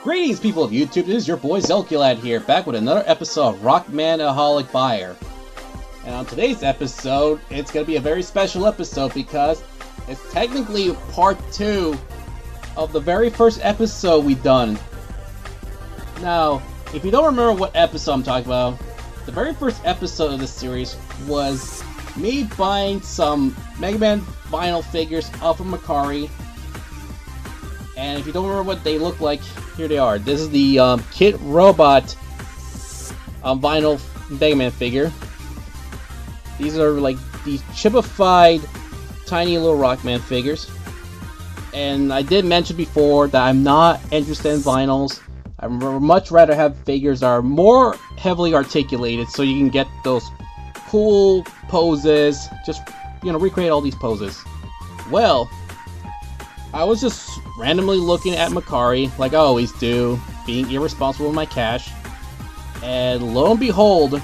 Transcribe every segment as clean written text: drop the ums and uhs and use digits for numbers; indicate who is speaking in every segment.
Speaker 1: Greetings, people of YouTube. This is your boy Zelkulad here, back with another episode of Rockmanholic Buyer. And on today's episode, it's going to be a very special episode because it's technically part 2 of the very first episode we've done. Now, if you don't remember what episode I'm talking about, the very first episode of this series was me buying some Mega Man vinyl figures off of Macari. And if you don't remember what they look like, here they are. This is the Kid Robot vinyl Mega Man figure. These are like these chipified, tiny little Rockman figures. And I did mention before that I'm not interested in vinyls. I'd much rather have figures that are more heavily articulated so you can get those cool poses. Just, recreate all these poses. Well, I was just randomly looking at Macari, like I always do, being irresponsible with my cash, and lo and behold,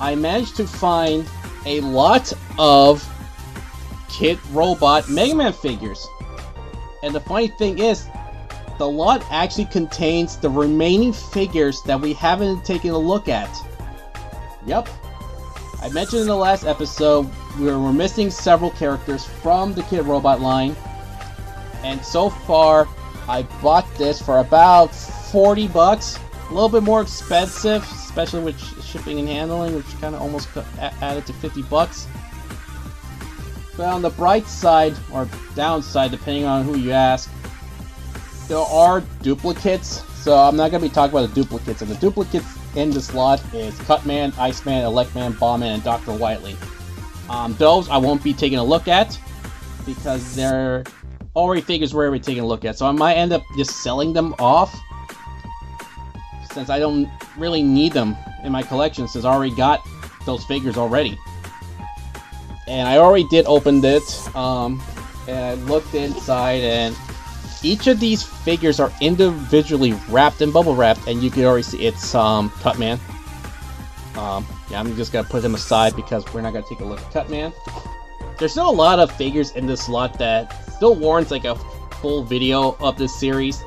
Speaker 1: I managed to find a lot of Kid Robot Mega Man figures. And the funny thing is, the lot actually contains the remaining figures that we haven't taken a look at. Yep. I mentioned in the last episode, we were missing several characters from the Kid Robot line. And so far, I bought this for about 40 bucks. A little bit more expensive, especially with shipping and handling, which kind of almost added to 50 bucks. But on the bright side, or downside, depending on who you ask, there are duplicates. So I'm not going to be talking about the duplicates. And the duplicates in this lot is Cutman, Iceman, Electman, Bombman, and Dr. Wily. Those I won't be taking a look at, because they're already figures we're already taking a look at, so I might end up just selling them off since I don't really need them in my collection, since I already got those figures already. And I already did open it, and I looked inside, and each of these figures are individually wrapped and bubble wrapped, and you can already see it's Cutman. Yeah, I'm just gonna put him aside because we're not gonna take a look at Cutman. There's still a lot of figures in this lot that still warrants like a full video of this series.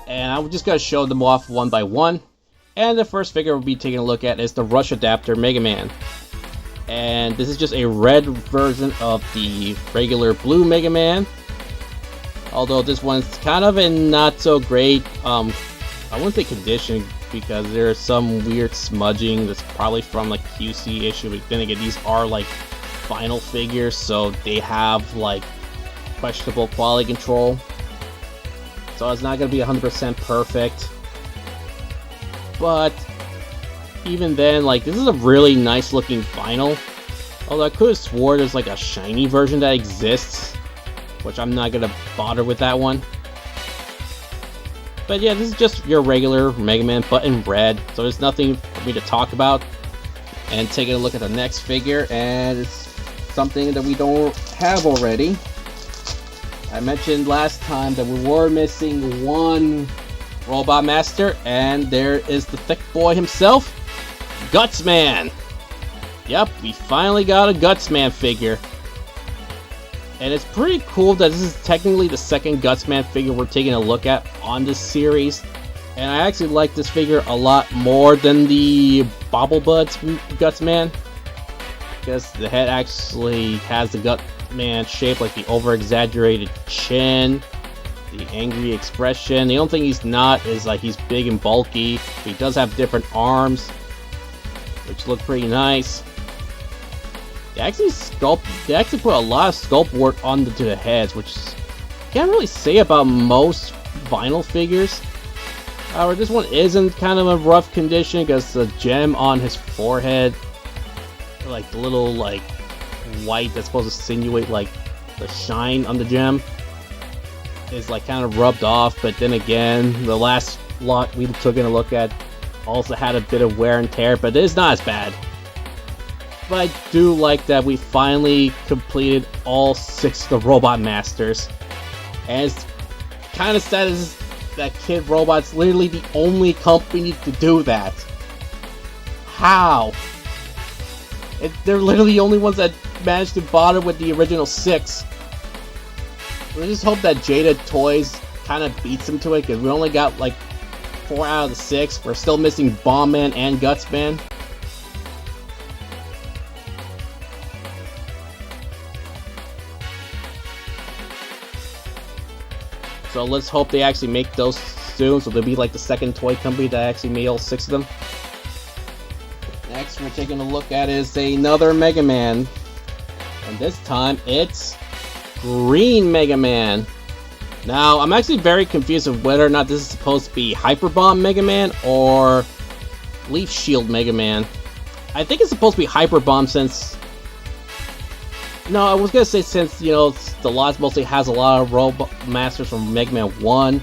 Speaker 1: And I'm just going to show them off one by one. And the first figure we'll be taking a look at is the Rush Adapter Mega Man. And this is just a red version of the regular blue Mega Man. Although this one's kind of in not so great, I wouldn't say condition, because there's some weird smudging that's probably from like QC issue. But then again, these are like vinyl figures, so they have like questionable quality control, so it's not going to be 100% perfect. But even then, like, this is a really nice looking vinyl, although I could have swore there's like a shiny version that exists, which I'm not going to bother with that one. But yeah, this is just your regular Mega Man, but in red, so there's nothing for me to talk about. And taking a look at the next figure, and it's something that we don't have already. I mentioned last time that we were missing one Robot Master, and there is the thick boy himself, Gutsman. Yep, we finally got a Gutsman figure. And it's pretty cool that this is technically the second Gutsman figure we're taking a look at on this series. And I actually like this figure a lot more than the Bobblebuds Gutsman, because the head actually has the Gutman shape, like the over-exaggerated chin, the angry expression. The only thing he's not is like he's big and bulky, but he does have different arms, which look pretty nice. They actually put a lot of sculpt work onto the heads, which you can't really say about most vinyl figures. However, this one is in kind of a rough condition because the gem on his forehead, like the little like white that's supposed to insinuate like the shine on the gem, is like kind of rubbed off. But then again, the last lot we took in a look at also had a bit of wear and tear, but it's not as bad. But I do like that we finally completed all 6 of the Robot Masters, and it's kind of sad that Kid Robot's literally the only company to do that. How? They're literally the only ones that managed to bother with the original 6. We just hope that Jada Toys kind of beats him to it, because we only got like 4 out of the 6. We're still missing Bomb Man and Guts Man. So let's hope they actually make those soon, so they'll be like the second toy company that actually made all 6 of them. Next we're taking a look at is another Mega Man. And this time it's Green Mega Man. Now, I'm actually very confused of whether or not this is supposed to be Hyper Bomb Mega Man or Leaf Shield Mega Man. I think it's supposed to be Hyper Bomb since... No, I was gonna say since, you know, the Lost mostly has a lot of Robot Masters from Mega Man 1.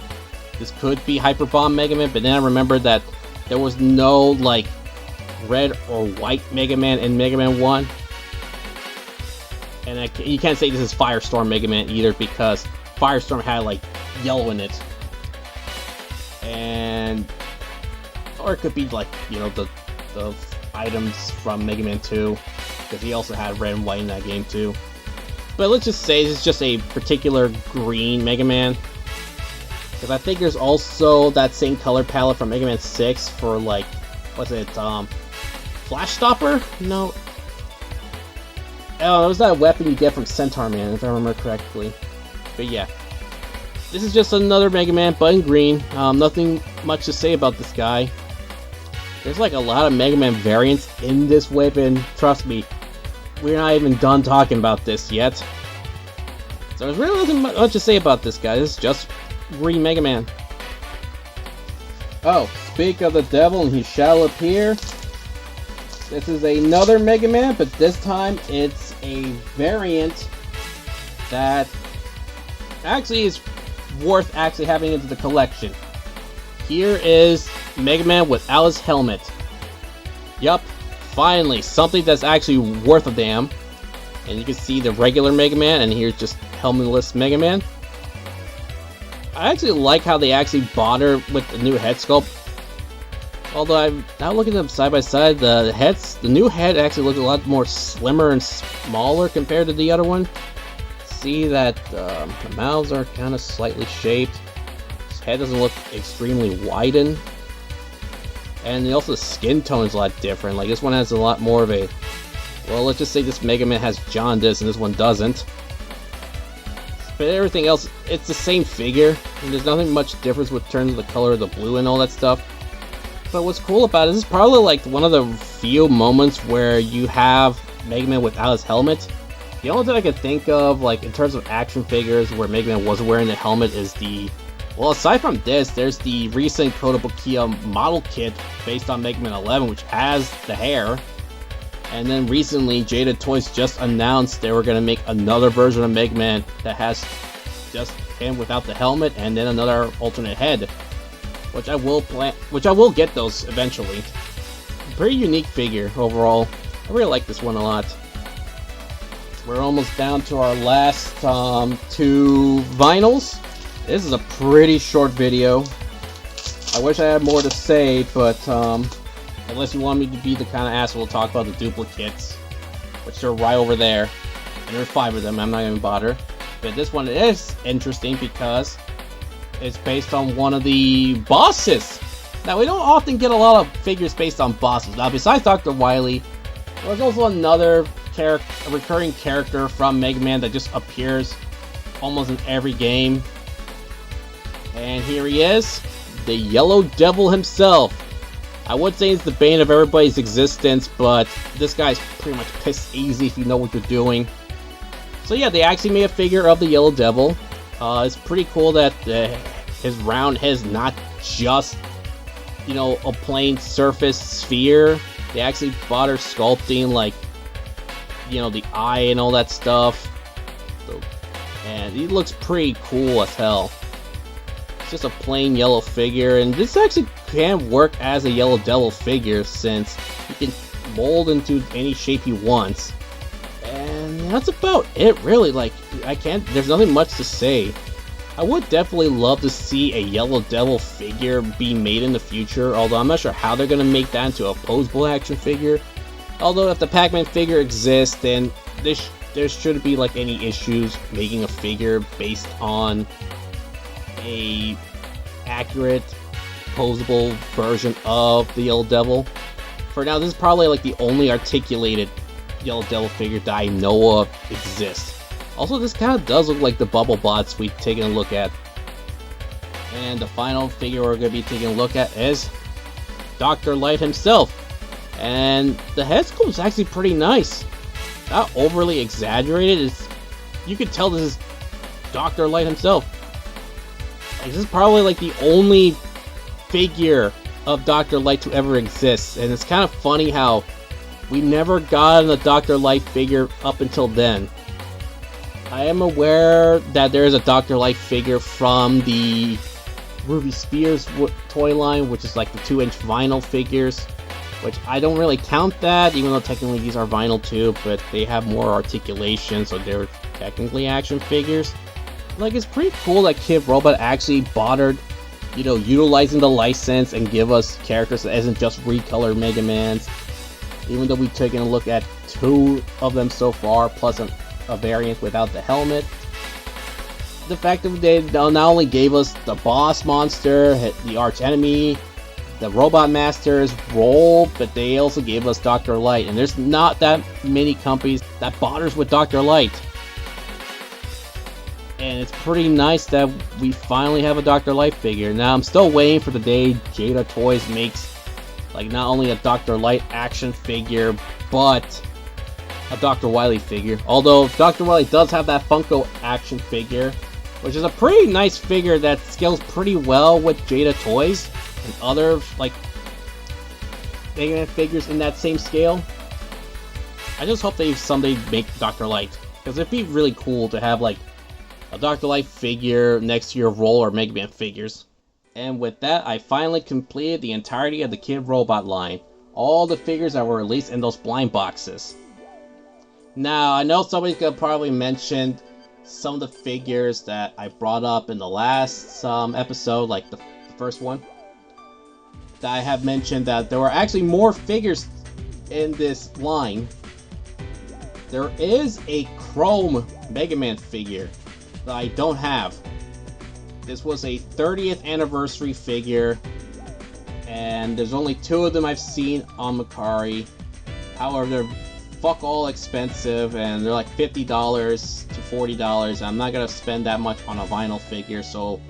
Speaker 1: This could be Hyper Bomb Mega Man, but then I remembered that there was no, like, red or white Mega Man in Mega Man 1. And you can't say this is Firestorm Mega Man either, because Firestorm had, like, yellow in it. And... or it could be, like, you know, the items from Mega Man 2. Because he also had red and white in that game too. But let's just say this is just a particular green Mega Man. Because I think there's also that same color palette from Mega Man 6 for, like, what's it, Flash Stopper? No. Oh, it was that weapon you get from Centaur Man, if I remember correctly. But yeah. This is just another Mega Man, but in green. Nothing much to say about this guy. There's like a lot of Mega Man variants in this wave, and trust me, we're not even done talking about this yet. So there's really nothing much to say about this guy. This is just Green Mega Man. Oh, speak of the devil and he shall appear. This is another Mega Man, but this time it's a variant that actually is worth actually having into the collection. Here is Mega Man without his helmet. Yup, finally, something that's actually worth a damn. And you can see the regular Mega Man, and here's just helmetless Mega Man. I actually like how they actually bother with the new head sculpt. Although I'm now looking at them side by side, the new head actually looks a lot more slimmer and smaller compared to the other one. See that the mouths are kind of slightly shaped. His head doesn't look extremely widened. And also the skin tone is a lot different. Like this one has a lot more of a... well, let's just say this Mega Man has jaundice and this one doesn't. But everything else, it's the same figure. And there's nothing much difference with terms of the color of the blue and all that stuff. But what's cool about it, this is probably like one of the few moments where you have Mega Man without his helmet. The only thing I could think of, like in terms of action figures where Mega Man wasn't wearing the helmet, is the... well, aside from this, there's the recent Kotobukiya model kit based on Mega Man 11, which has the hair. And then recently, Jada Toys just announced they were going to make another version of Mega Man that has just him without the helmet, and then another alternate head, which I will get those eventually. Pretty unique figure overall. I really like this one a lot. We're almost down to our last 2 vinyls. This is a pretty short video. I wish I had more to say, but unless you want me to be the kind of asshole to talk about the duplicates, which are right over there, and there's 5 of them, I'm not even bother. But this one is interesting because it's based on one of the bosses. Now, we don't often get a lot of figures based on bosses. Now, besides Dr. Wily, there's also another a recurring character from Mega Man that just appears almost in every game. And here he is, the Yellow Devil himself. I would say he's the bane of everybody's existence, but this guy's pretty much piss easy if you know what you're doing. So yeah, they actually made a figure of the Yellow Devil. It's pretty cool that his round head is not just, you know, a plain surface sphere. They actually bother sculpting, like, you know, the eye and all that stuff. So, and he looks pretty cool as hell. It's just a plain yellow figure, and this actually can work as a Yellow Devil figure since he can mold into any shape he wants. And that's about it, really. Like, there's nothing much to say. I would definitely love to see a Yellow Devil figure be made in the future, although I'm not sure how they're going to make that into a posable action figure. Although if the Pac-Man figure exists, then there shouldn't be like any issues making a figure based on a accurate, posable version of the Yellow Devil. For now, this is probably like the only articulated Yellow Devil figure that I know of exists. Also, this kind of does look like the Bubble Bots we've taken a look at. And the final figure we're going to be taking a look at is Dr. Light himself. And the head sculpt is actually pretty nice. Not overly exaggerated. You can tell this is Dr. Light himself. Like, this is probably like the only figure of Dr. Light to ever exist. And it's kind of funny how we never got a Dr. Light figure up until then. I am aware that there is a Dr. Light figure from the Ruby Spears toy line, which is like the 2-inch vinyl figures, which I don't really count that, even though technically these are vinyl too, but they have more articulation, so they're technically action figures. Like, it's pretty cool that Kid Robot actually bothered, you know, utilizing the license and give us characters that isn't just recolored Mega Mans. Even though we've taken a look at 2 of them so far, plus a variant without the helmet. The fact that they not only gave us the boss monster, the arch enemy, the Robot Master's role, but they also gave us Dr. Light. And there's not that many companies that bothers with Dr. Light. And it's pretty nice that we finally have a Dr. Light figure. Now, I'm still waiting for the day Jada Toys makes, like, not only a Dr. Light action figure, but a Dr. Wily figure. Although Dr. Wily does have that Funko action figure, which is a pretty nice figure that scales pretty well with Jada Toys and other, like, Mega Man figures in that same scale. I just hope they someday make Dr. Light, because it'd be really cool to have, like, a Dr. Light figure next to your Roll or Mega Man figures. And with that, I finally completed the entirety of the Kid Robot line. All the figures that were released in those blind boxes. Now, I know somebody's gonna probably mention some of the figures that I brought up in the last episode, like the first one. That I have mentioned that there were actually more figures in this line. There is a Chrome Mega Man figure that I don't have. This was a 30th anniversary figure, and there's only 2 of them I've seen on Macari. However, they're fuck all expensive, and they're like $50 to $40. I'm not gonna spend that much on a vinyl figure, so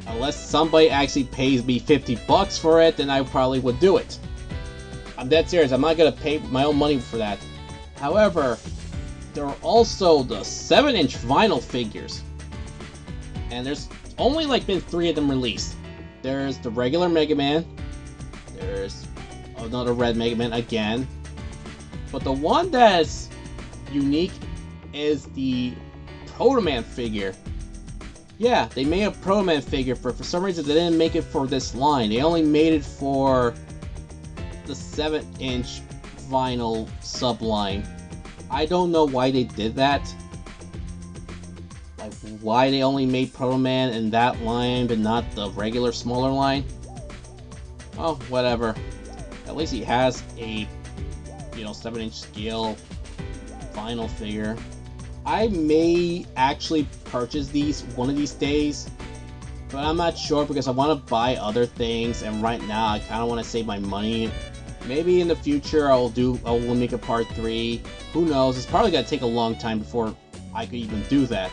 Speaker 1: unless somebody actually pays me $50 for it, then I probably would do it. I'm dead serious, I'm not gonna pay my own money for that. However, there are also the 7-inch vinyl figures, and there's only like been 3 of them released. There's the regular Mega Man, there's another red Mega Man again, but the one that's unique is the Proto Man figure. Yeah, they made a Proto Man figure, but for some reason they didn't make it for this line. They only made it for the 7-inch vinyl subline. I don't know why they did that. Like, why they only made Proto Man in that line, but not the regular smaller line. Oh, whatever. At least he has a, you know, 7-inch scale vinyl figure. I may actually purchase these one of these days, but I'm not sure because I want to buy other things, and right now I kind of want to save my money. Maybe in the future I will make a part 3. Who knows? It's probably gonna take a long time before I could even do that.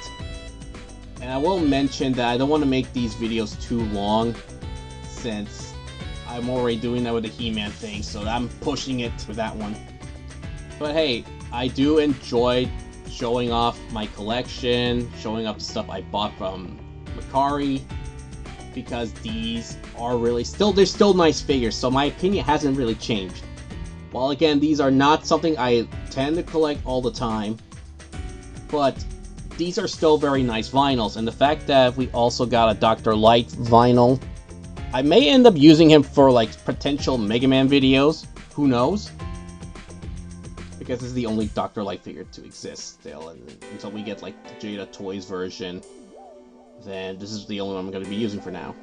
Speaker 1: And I will mention that I don't want to make these videos too long, since I'm already doing that with the He-Man thing, so I'm pushing it with that one. But hey, I do enjoy showing off my collection, showing off the stuff I bought from Macari, because these are really they're still nice figures, so my opinion hasn't really changed. While again, these are not something I tend to collect all the time, but these are still very nice vinyls, and the fact that we also got a Dr. Light vinyl, I may end up using him for like potential Mega Man videos, who knows? Because this is the only Dr. Light figure to exist still, and until we get like the Jada Toys version, then this is the only one I'm going to be using for now.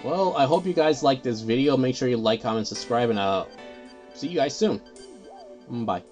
Speaker 1: Well, I hope you guys liked this video. Make sure you like, comment, subscribe, and I'll see you guys soon. Bye.